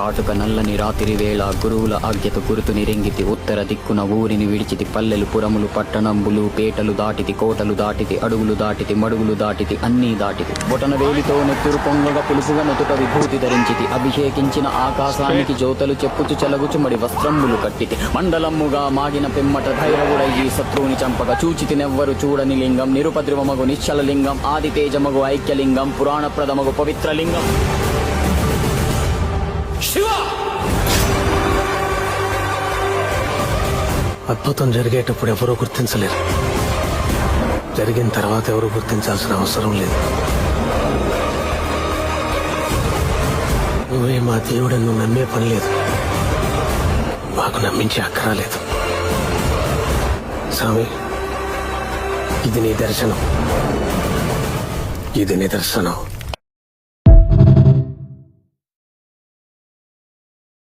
కాటుక నల్లని రాత్రి వేళ గురువుల ఆజ్ఞత గురుతుని రెంగితి ఉత్తర దిక్కున ఊరిని విడిచితి పల్లెలు పురములు పట్టణంబులు పేటలు దాటితి కోటలు దాటితి అడుగులు దాటితి మడుగులు దాటితి అన్నీ దాటితి బొటన వేలితో నెత్తురు పొంగగా పులుపుగా నుతుట విభూతి ధరించితి అభిషేకించిన ఆకాశానికి జ్యోతలు చెప్పుచు చెలగుచుమడి వస్త్రములు కట్టితి మండలమ్ముగా మాగిన పిమ్మట భైరవుడయ్యి శత్రువుని చంపగా చూచితి నెవ్వరు చూడని లింగం నిరుపద్రవమగు నిశ్చల లింగం ఆది తేజమగు ఐక్యలింగం పురాణ ప్రథమగు పవిత్ర లింగం శివ. అద్భుతం జరిగేటప్పుడు ఎవరూ గుర్తించలేరు, జరిగిన తర్వాత ఎవరు గుర్తించాల్సిన అవసరం లేదు. నువ్వే మా దేవుడని నువ్వు నమ్మే పని లేదు, మాకు నమ్మించే అక్కరాలేదు. స్వామి, ఇది నీ దర్శనం, ఇది నిదర్శనం.